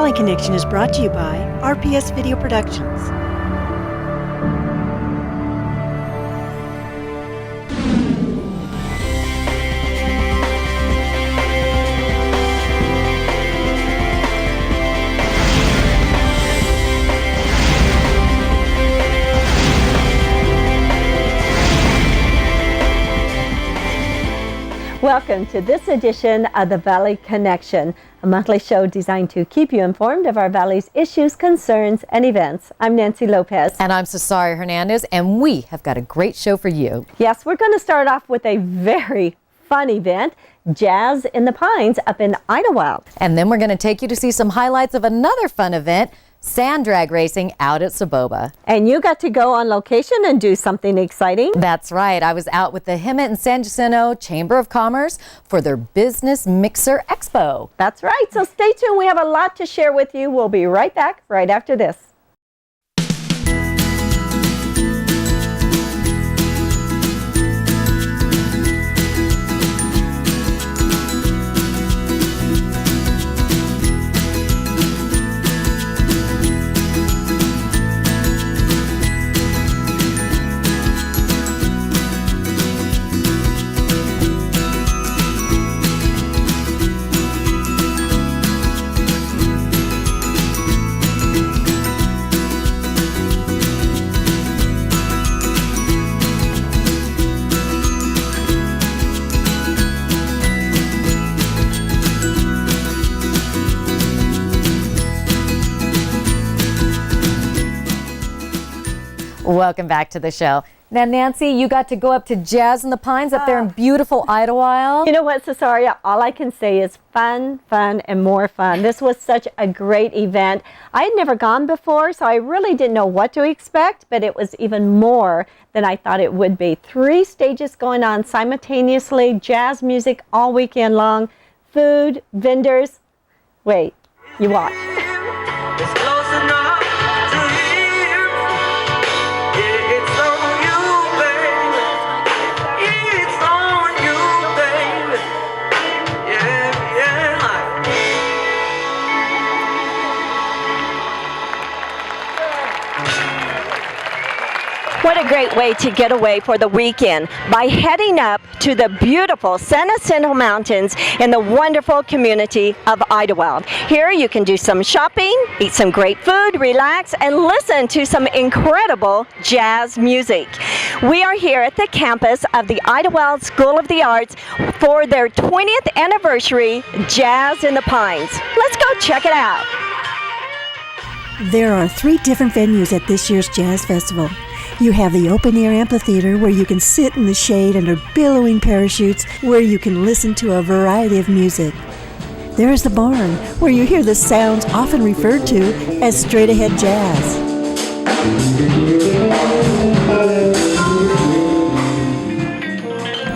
Valley Connection is brought to you by RPS Video Productions. Welcome to this edition of the Valley Connection, a monthly show designed to keep you informed of our Valley's issues, concerns, and events. I'm Nancy Lopez. And I'm Cesare Hernandez, and we have got a great show for you. Yes, we're going to start off with a very fun event, Jazz in the Pines up in Idyllwild. And then we're going to take you to see some highlights of another fun event, sand drag racing out at Soboba. And you got to go on location and do something exciting. That's right. I was out with the Hemet and San Jacinto Chamber of Commerce for their Business Mixer Expo. That's right. So stay tuned. We have a lot to share with you. We'll be right back right after this. Welcome back to the show. Now, Nancy, you got to go up to Jazz in the Pines up there in beautiful Idyllwild. You know what, Cesaria? All I can say is fun, fun, and more fun. This was such a great event. I had never gone before, so I really didn't know what to expect, but it was even more than I thought it would be. 3 stages going on simultaneously, jazz music all weekend long, food, vendors. Wait, you watch. It's close enough to hear. Yeah, it's on you, baby. It's on you, baby. Yeah, yeah. What a great way to get away for the weekend by heading up to the beautiful San Jacinto Mountains in the wonderful community of Idyllwild. Here you can do some shopping, eat some great food, relax, and listen to some incredible jazz music. We are here at the campus of the Idyllwild School of the Arts for their 20th anniversary Jazz in the Pines. Let's go check it out. There are 3 different venues at this year's Jazz Festival. You have the open-air amphitheater where you can sit in the shade under billowing parachutes where you can listen to a variety of music. There is the barn where you hear the sounds often referred to as straight-ahead jazz.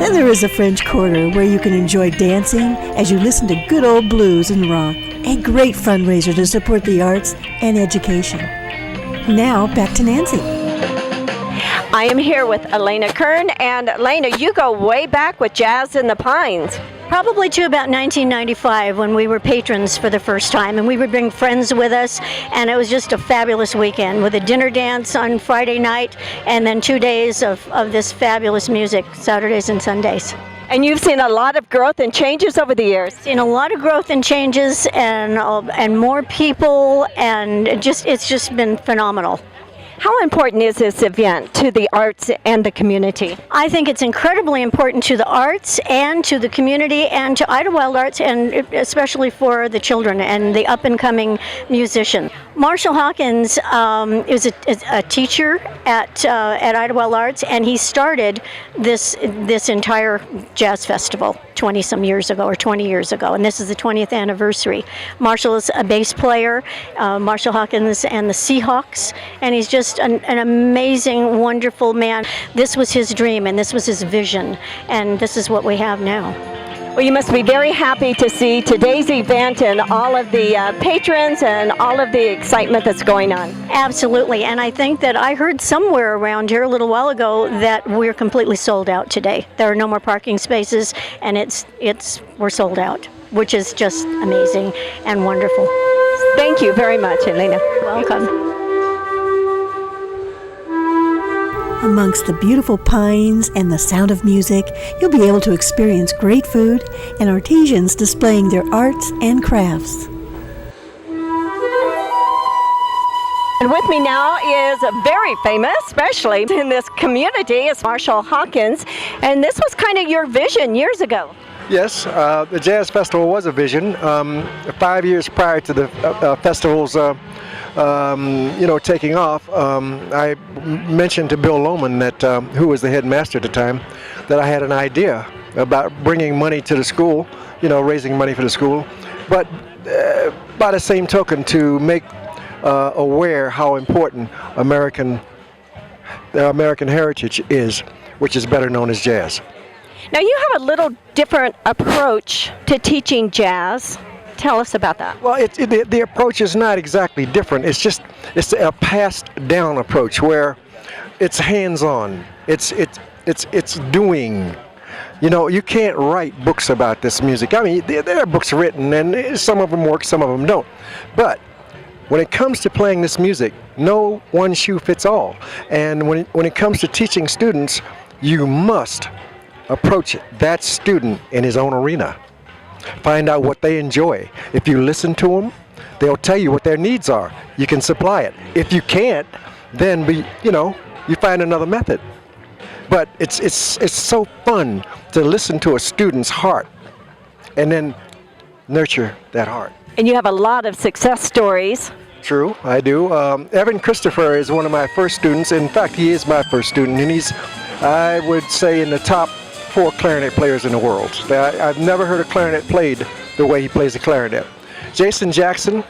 Then there is the French Quarter where you can enjoy dancing as you listen to good old blues and rock. A great fundraiser to support the arts and education. Now back to Nancy. I am here with Elena Kern, and Elena, you go way back with Jazz in the Pines. Probably to about 1995 when we were patrons for the first time, and we would bring friends with us, and it was just a fabulous weekend with a dinner dance on Friday night and then 2 days of this fabulous music, Saturdays and Sundays. And you've seen a lot of growth and changes over the years. Seen a lot of growth and changes and more people, and it's just been phenomenal. How important is this event to the arts and the community? I think it's incredibly important to the arts and to the community and to Idyllwild Arts, and especially for the children and the up-and-coming musician. Marshall Hawkins is a teacher at Idyllwild Arts, and he started this entire jazz festival 20-some years ago, or 20 years ago, and this is the 20th anniversary. Marshall is a bass player, Marshall Hawkins and the Seahawks, and he's just an amazing, wonderful man. This was his dream, and this was his vision, and this is what we have now. Well, you must be very happy to see today's event and all of the patrons and all of the excitement that's going on. Absolutely, and I think that I heard somewhere around here a little while ago that we're completely sold out today. There are no more parking spaces, and we're sold out, which is just amazing and wonderful. Thank Thank you very much, Elena. Welcome. Amongst the beautiful pines and the sound of music, you'll be able to experience great food and artisans displaying their arts and crafts. And with me now is a very famous, especially in this community, is Marshall Hawkins. And this was kind of your vision years ago. Yes, the Jazz Festival was a vision. 5 years prior to the festival's, taking off, I mentioned to Bill Lohman, that who was the headmaster at the time, that I had an idea about bringing money to the school, raising money for the school, but by the same token to make aware how important American heritage is, which is better known as jazz. Now you have a little different approach to teaching jazz. Tell us about that. Well, the approach is not exactly different. It's a passed down approach where it's hands-on. It's doing. You can't write books about this music. I mean, there are books written, and some of them work, some of them don't. But when it comes to playing this music, no one shoe fits all. And when it comes to teaching students, you must approach that student in his own arena. Find out what they enjoy. If you listen to them, they'll tell you what their needs are. You can supply it. If you can't, then you find another method. But it's so fun to listen to a student's heart and then nurture that heart. And you have a lot of success stories. True, I do. Evan Christopher is one of my first students. In fact, he is my first student, and he's, I would say, in the top 4 clarinet players in the world. I've never heard a clarinet played the way he plays the clarinet. Jason Jackson,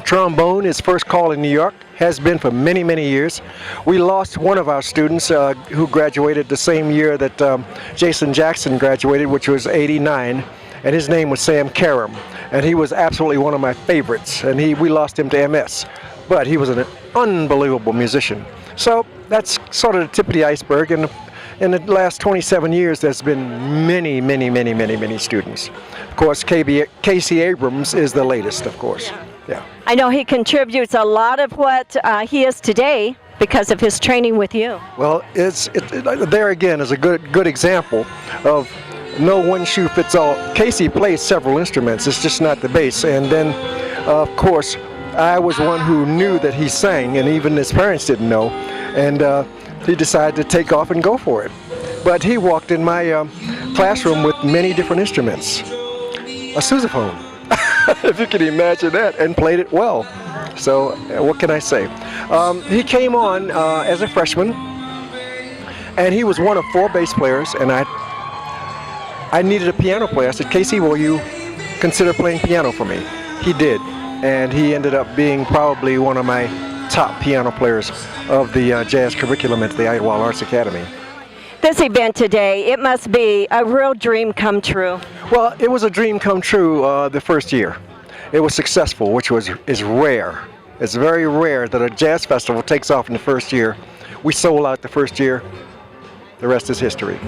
trombone, his first call in New York, has been for many, many years. We lost one of our students who graduated the same year that Jason Jackson graduated, which was '89, and his name was Sam Karam, and he was absolutely one of my favorites, and we lost him to MS, but he was an unbelievable musician. So that's sort of the tip of the iceberg, and in the last 27 years, there's been many, many, many, many, many students. Of course, Casey Abrams is the latest, of course. Yeah. I know he contributes a lot of what he is today because of his training with you. Well, there again is a good example of no one shoe fits all. Casey plays several instruments. It's just not the bass. And then, of course, I was one who knew that he sang, and even his parents didn't know. And he decided to take off and go for it. But he walked in my classroom with many different instruments. A sousaphone, if you can imagine that, and played it well. So what can I say? He came on as a freshman, and he was one of 4 bass players, and I needed a piano player. I said, Casey, will you consider playing piano for me? He did, and he ended up being probably one of my top piano players of the jazz curriculum at the Idyllwild Arts Academy. This event today, it must be a real dream come true. Well, it was a dream come true the first year. It was successful, which is rare. It's very rare that a jazz festival takes off in the first year. We sold out the first year. The rest is history.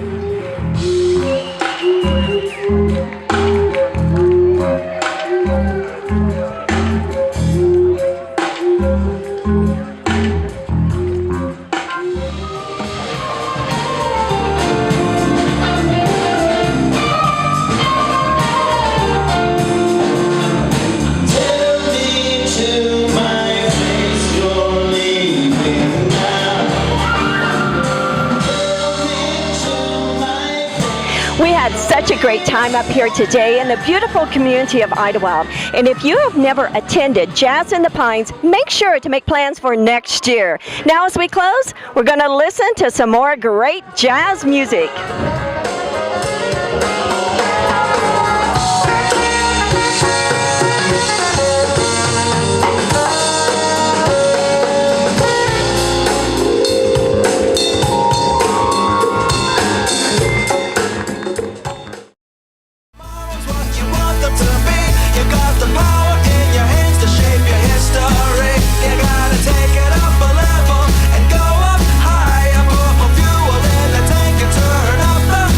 Such a great time up here today in the beautiful community of Idyllwild. And if you have never attended Jazz in the Pines, make sure to make plans for next year. Now as we close, we're going to listen to some more great jazz music. Take it up a level and go up higher. Put more fuel in the tank and turn up the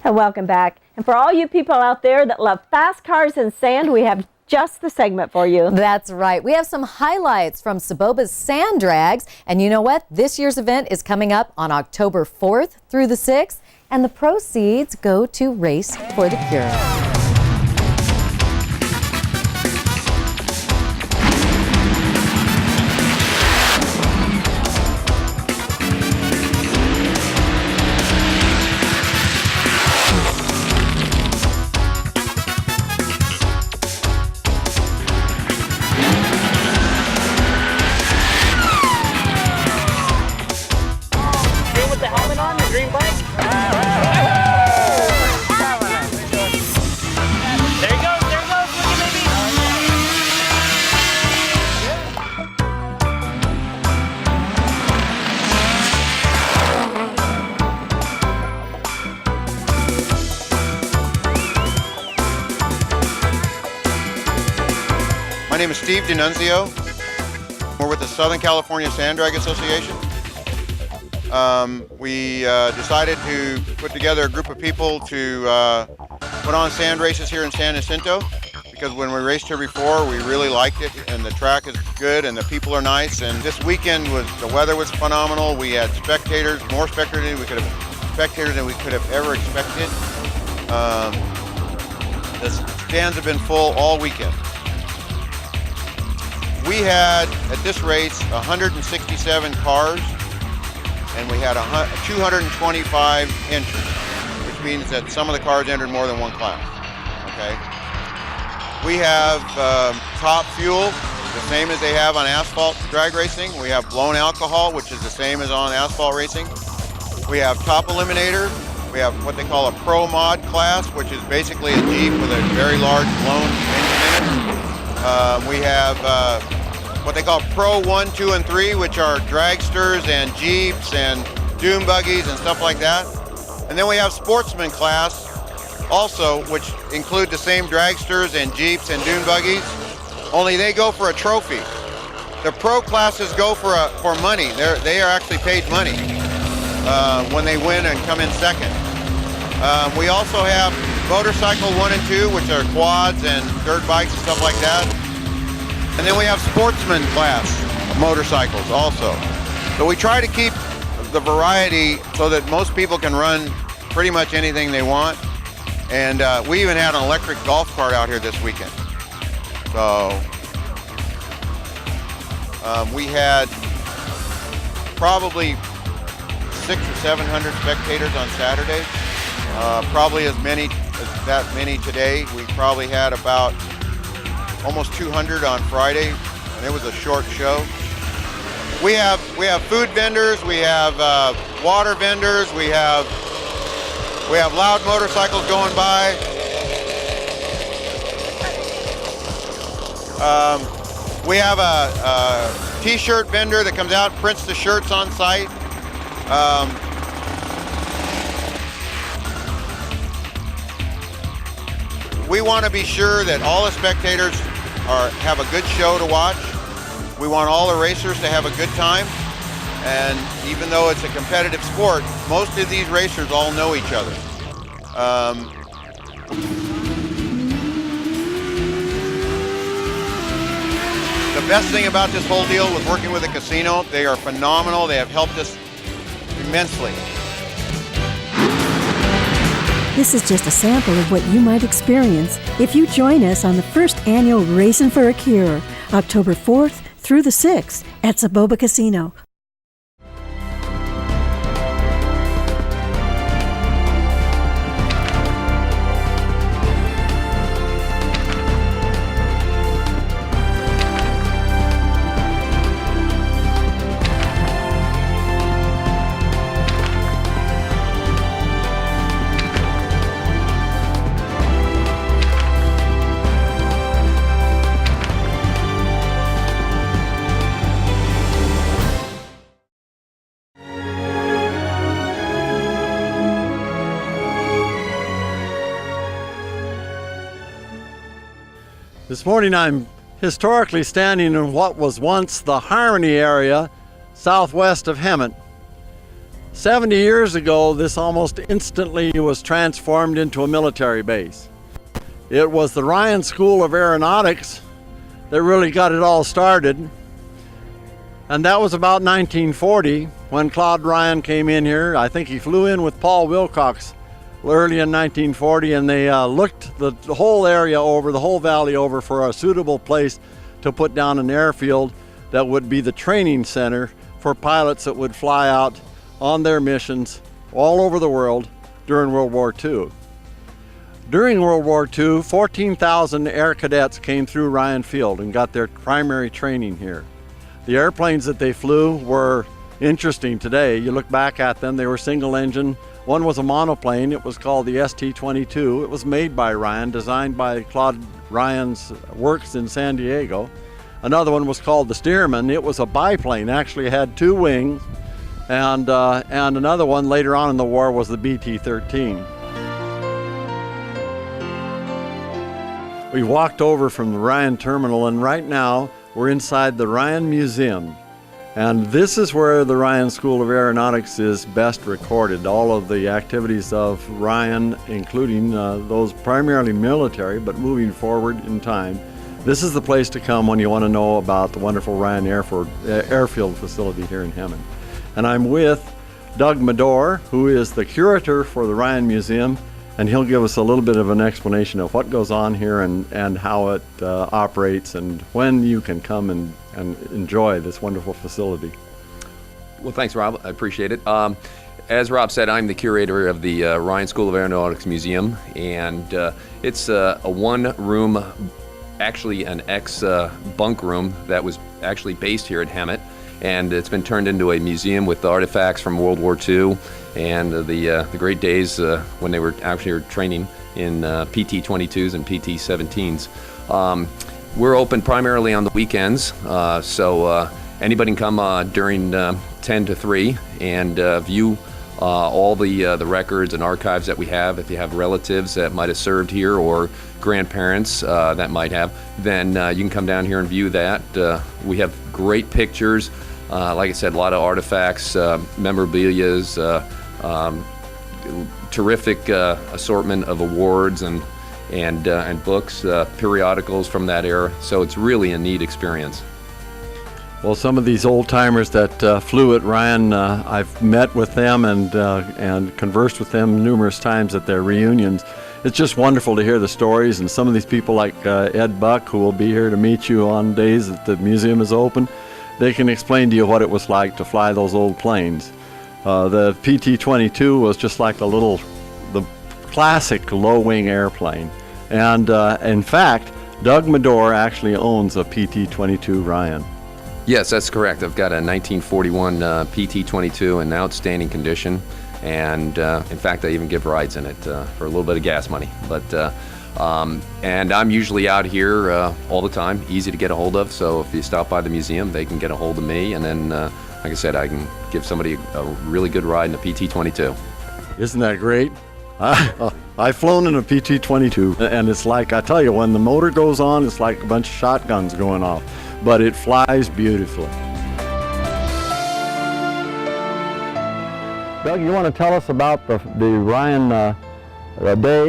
And welcome back. And for all you people out there that love fast cars and sand, we have just the segment for you. That's right. We have some highlights from Soboba's sand drags. And you know what? This year's event is coming up on October 4th through the 6th. And the proceeds go to Race for the Cure. My name is Steve D'Annunzio. We're with the Southern California Sand Drag Association. We decided to put together a group of people to put on sand races here in San Jacinto, because when we raced here before, we really liked it, and the track is good and the people are nice. And this weekend the weather was phenomenal. We had spectators, more spectators than we could have ever expected. The stands have been full all weekend. We had, at this race, 167 cars, and we had 225 entries, which means that some of the cars entered more than one class, okay? We have top fuel, the same as they have on asphalt drag racing. We have blown alcohol, which is the same as on asphalt racing. We have top eliminator. We have what they call a pro mod class, which is basically a Jeep with a very large blown engine in it. We have what they call Pro 1, 2, and 3, which are dragsters and Jeeps and dune buggies and stuff like that. And then we have sportsman class also, which include the same dragsters and Jeeps and dune buggies, only they go for a trophy. The pro classes go for money. They are actually paid money when they win and come in second. We also have motorcycle 1 and 2, which are quads and dirt bikes and stuff like that. And then we have sportsman class motorcycles also. So we try to keep the variety so that most people can run pretty much anything they want. And we even had an electric golf cart out here this weekend. So we had probably 600 or 700 spectators on Saturday. Probably as many today. We probably had about almost 200 on Friday, and it was a short show. We have food vendors, we have water vendors, we have loud motorcycles going by. We have a t-shirt vendor that comes out and prints the shirts on site. We want to be sure that all the spectators have a good show to watch. We want all the racers to have a good time. And even though it's a competitive sport, most of these racers all know each other. The best thing about this whole deal with working with the casino, they are phenomenal. They have helped us immensely. This is just a sample of what you might experience if you join us on the first annual Racing for a Cure, October 4th through the 6th at Soboba Casino. This morning I'm historically standing in what was once the Harmony area southwest of Hemet. 70 years ago, this almost instantly was transformed into a military base. It was the Ryan School of Aeronautics that really got it all started. And that was about 1940 when Claude Ryan came in here. I think he flew in with Paul Wilcox early in 1940, and they looked the whole area over, the whole valley over, for a suitable place to put down an airfield that would be the training center for pilots that would fly out on their missions all over the world during World War II. During World War II, 14,000 air cadets came through Ryan Field and got their primary training here. The airplanes that they flew were interesting today. You look back at them, they were single engine. One was a monoplane. It was called the ST-22. It was made by Ryan, designed by Claude Ryan's works in San Diego. Another one was called the Stearman. It was a biplane, actually had 2 wings. And another one later on in the war was the BT-13. We walked over from the Ryan terminal, and right now we're inside the Ryan Museum. And this is where the Ryan School of Aeronautics is best recorded. All of the activities of Ryan, including those primarily military, but moving forward in time. This is the place to come when you want to know about the wonderful Ryan Airfield facility here in Hemet. And I'm with Doug Medore, who is the curator for the Ryan Museum, and he'll give us a little bit of an explanation of what goes on here and how it operates and when you can come and enjoy this wonderful facility. Well, thanks, Rob. I appreciate it. As Rob said, I'm the curator of the Ryan School of Aeronautics Museum, and it's a one-room, actually an ex-bunk room that was actually based here at Hemet, and it's been turned into a museum with artifacts from World War II and the great days when they were actually training in PT-22s and PT-17s. We're open primarily on the weekends, so anybody can come during 10 to 3 and view all the records and archives that we have. If you have relatives that might have served here or grandparents that might have, then you can come down here and view that. We have great pictures. Like I said, a lot of artifacts, memorabilias, terrific assortment of awards and books, periodicals from that era. So it's really a neat experience. Well, some of these old timers that flew at Ryan, I've met with them and conversed with them numerous times at their reunions. It's just wonderful to hear the stories, and some of these people like Ed Buck, who will be here to meet you on days that the museum is open, they can explain to you what it was like to fly those old planes. The PT-22 was just like the classic low-wing airplane. And in fact, Doug Medore actually owns a PT-22 Ryan. Yes, that's correct. I've got a 1941 PT-22 in outstanding condition, and in fact, I even give rides in it for a little bit of gas money. But and I'm usually out here all the time, easy to get a hold of. So if you stop by the museum, they can get a hold of me, and then, like I said, I can give somebody a really good ride in a PT-22. Isn't that great? I've flown in a PT-22, and it's like, I tell you, when the motor goes on, it's like a bunch of shotguns going off. But it flies beautifully. Doug, you want to tell us about the Ryan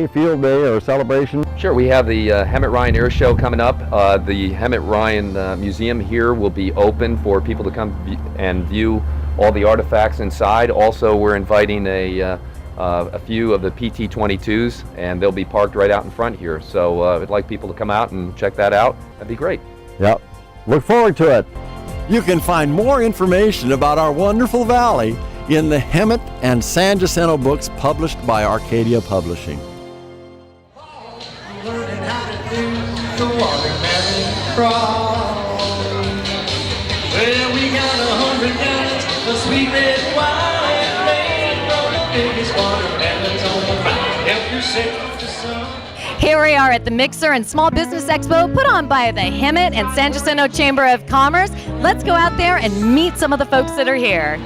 field day or celebration? Sure, we have the Hemet Ryan Air Show coming up. The Hemet Ryan Museum here will be open for people to come and view all the artifacts inside. Also, we're inviting a few of the PT-22s, and they'll be parked right out in front here. So I'd like people to come out and check that out. That'd be great. Yep. Look forward to it. You can find more information about our wonderful valley in the Hemet and San Jacinto books published by Arcadia Publishing. Learning how to do the watermelon crawl. Well, we got 100 gallons of sweet red wine made from the biggest watermelons on the vine. Help yourself to some. Here we are at the Mixer and Small Business Expo put on by the Hemet and San Jacinto Chamber of Commerce. Let's go out there and meet some of the folks that are here.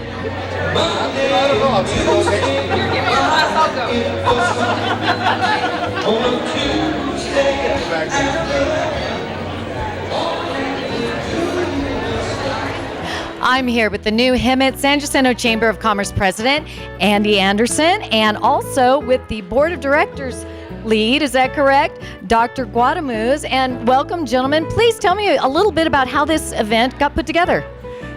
I'm here with the new Hemet San Jacinto Chamber of Commerce President, Andy Anderson, and also with the Board of Directors lead, is that correct? Dr. Guadamuz. And welcome, gentlemen. Please tell me a little bit about how this event got put together.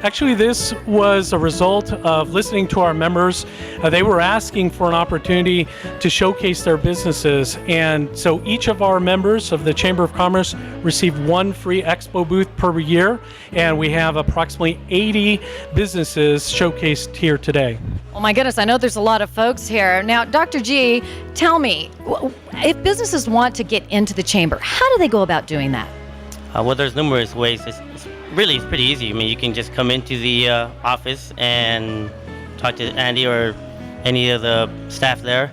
Actually, this was a result of listening to our members. They were asking for an opportunity to showcase their businesses. And so each of our members of the Chamber of Commerce received one free expo booth per year. And we have approximately 80 businesses showcased here today. Oh my goodness, I know there's a lot of folks here. Now, Dr. G, tell me, if businesses want to get into the chamber, how do they go about doing that? Well, there's numerous ways. It's pretty easy. I mean, you can just come into the office and talk to Andy or any of the staff there.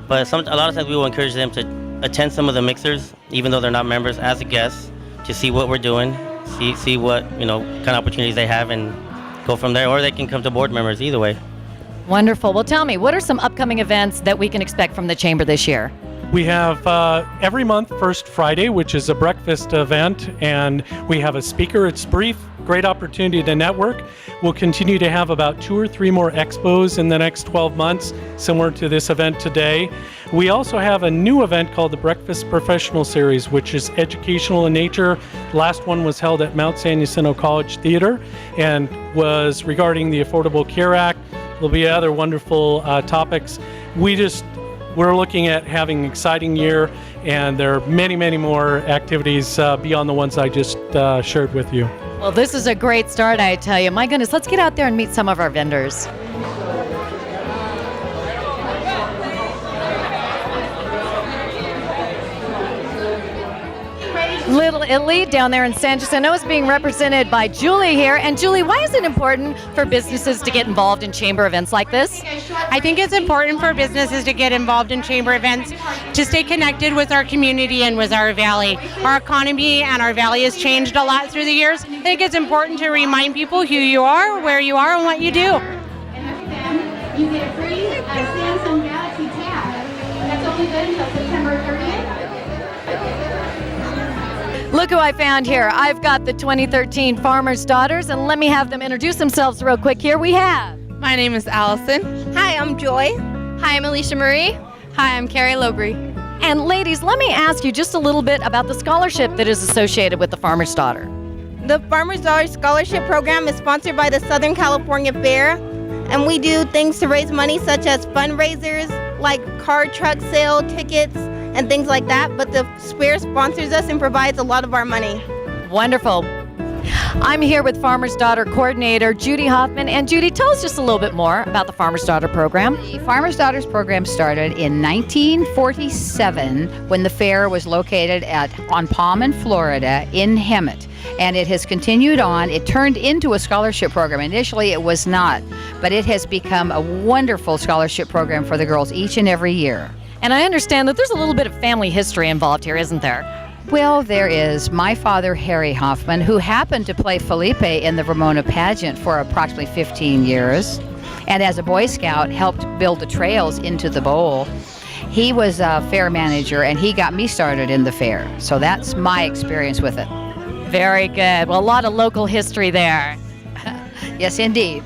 But a lot of times we will encourage them to attend some of the mixers, even though they're not members, as a guest, to see what we're doing, see what kind of opportunities they have, and go from there. Or they can come to board members. Either way. Wonderful. Well, tell me, what are some upcoming events that we can expect from the chamber this year? We have every month, First Friday, which is a breakfast event, and we have a speaker. It's brief, great opportunity to network. We'll continue to have about 2 or 3 more expos in the next 12 months, similar to this event today. We also have a new event called the Breakfast Professional Series, which is educational in nature. The last one was held at Mount San Jacinto College Theater and was regarding the Affordable Care Act. There'll be other wonderful topics. We're looking at having an exciting year, and there are many, many more activities beyond the ones I just shared with you. Well, this is a great start, I tell you. My goodness, let's get out there and meet some of our vendors. Little Italy down there in San Jacinto is being represented by Julie here. And Julie, why is it important for businesses to get involved in chamber events like this? I think it's important for businesses to get involved in chamber events to stay connected with our community and with our valley. Our economy and our valley has changed a lot through the years. I think it's important to remind people who you are, where you are, and what you do. You get a free Samsung Galaxy Tab. That's only good until September 30th. Look who I found here. I've got the 2013 Farmer's Daughters, and let me have them introduce themselves real quick here. We have... My name is Allison. Hi, I'm Joy. Hi, I'm Alicia Marie. Hi, I'm Carrie Lowry. And ladies, let me ask you just a little bit about the scholarship that is associated with the Farmer's Daughter. The Farmer's Daughter Scholarship Program is sponsored by the Southern California Fair, and we do things to raise money such as fundraisers like car truck sale tickets and things like that, but the fair sponsors us and provides a lot of our money. Wonderful. I'm here with Farmer's Daughter Coordinator Judy Hoffman. And Judy, tell us just a little bit more about the Farmer's Daughter program. The Farmer's Daughters program started in 1947 when the fair was located on Palm in Florida in Hemet. And it has continued on. It turned into a scholarship program. Initially, it was not, but it has become a wonderful scholarship program for the girls each and every year. And I understand that there's a little bit of family history involved here, isn't there? Well, there is. My father, Harry Hoffman, who happened to play Felipe in the Ramona pageant for approximately 15 years, and as a Boy Scout helped build the trails into the bowl. He was a fair manager, and he got me started in the fair. So that's my experience with it. Very good. Well, a lot of local history there. Yes, indeed.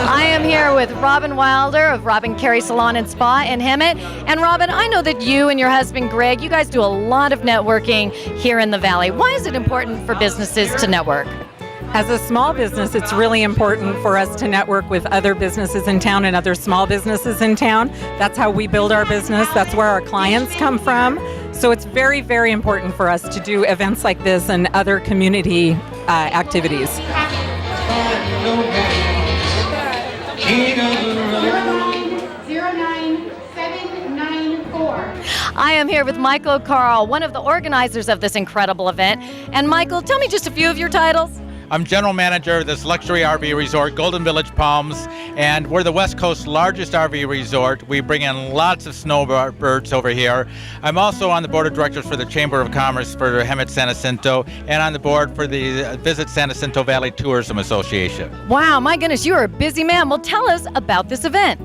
I am here with Robin Wilder of Robin Carey Salon and Spa in Hemet. And Robin, I know that you and your husband Greg, you guys do a lot of networking here in the Valley. Why is it important for businesses to network? As a small business, it's really important for us to network with other businesses in town and other small businesses in town. That's how we build our business. That's where our clients come from. So it's very, very important for us to do events like this and other community activities. I am here with Michael Carl, one of the organizers of this incredible event. And Michael, tell me just a few of your titles. I'm general manager of this luxury RV resort, Golden Village Palms, and we're the West Coast's largest RV resort. We bring in lots of snowbirds over here. I'm also on the board of directors for the Chamber of Commerce for Hemet San Jacinto, and on the board for the Visit San Jacinto Valley Tourism Association. Wow, my goodness, you are a busy man. Well, tell us about this event.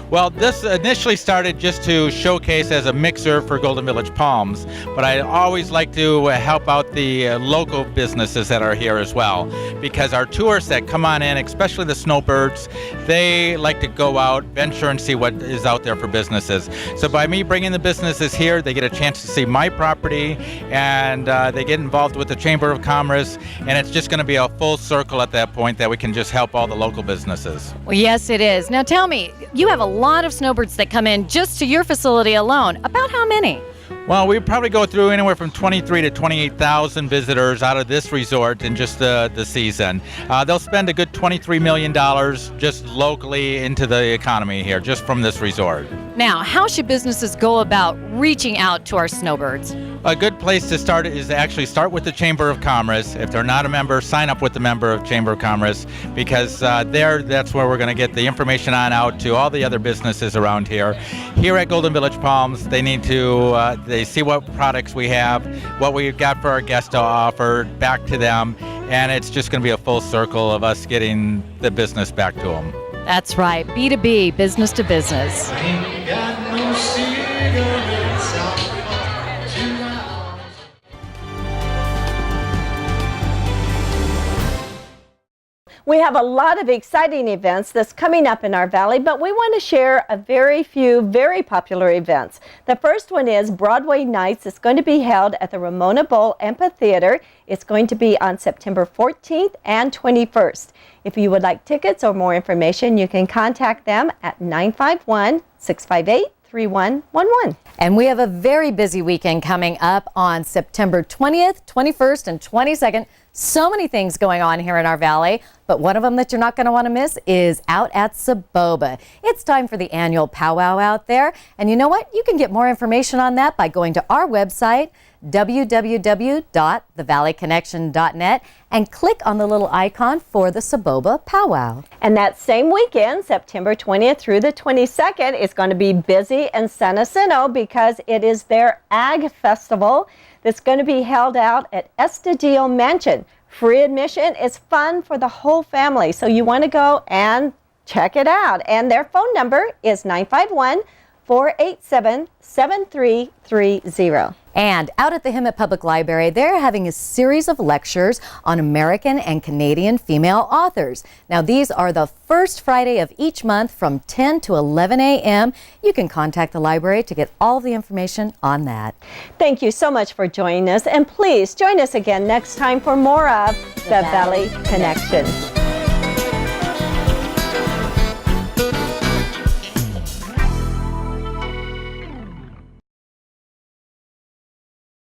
Well, this initially started just to showcase as a mixer for Golden Village Palms, but I always like to help out the local businesses that are here as well, because our tourists that come on in, especially the snowbirds, they like to go out, venture, and see what is out there for businesses. So by me bringing the businesses here, they get a chance to see my property, and they get involved with the Chamber of Commerce, and it's just going to be a full circle at that point that we can just help all the local businesses. Well, yes, it is. Now tell me, you have a lot of snowbirds that come in just to your facility alone. About how many? Well, we probably go through anywhere from 23 to 28,000 visitors out of this resort in just the season. They'll spend a good $23 million just locally into the economy here, just from this resort. Now, how should businesses go about reaching out to our snowbirds? A good place to start is to actually start with the Chamber of Commerce. If they're not a member, sign up with the member of Chamber of Commerce, because that's where we're going to get the information on out to all the other businesses around here. Here at Golden Village Palms, they need to they see what products we have, what we've got for our guests to offer back to them, and it's just going to be a full circle of us getting the business back to them. That's right, B2B, business to business. Ain't got no cigarettes out tonight. We have a lot of exciting events that's coming up in our valley, but we want to share a very few very popular events. The first one is Broadway Nights. It's going to be held at the Ramona Bowl Amphitheater. It's going to be on September 14th and 21st. If you would like tickets or more information, you can contact them at 951-658-3111. And we have a very busy weekend coming up on September 20th, 21st, and 22nd. So many things going on here in our valley, but one of them that you're not going to want to miss is out at Soboba. It's time for the annual powwow out there. And you know what? You can get more information on that by going to our website, www.thevalleyconnection.net, and click on the little icon for the Soboba powwow. And that same weekend, September 20th through the 22nd, is going to be busy in San Jacinto because it is their Ag Festival that's going to be held out at Estudillo Mansion. Free admission is fun for the whole family, so you want to go and check it out. And their phone number is 951-487-7330. And out at the Hemet Public Library, they're having a series of lectures on American and Canadian female authors. Now, these are the first Friday of each month from 10 to 11 a.m. You can contact the library to get all the information on that. Thank you so much for joining us, and please join us again next time for more of The Valley Connection.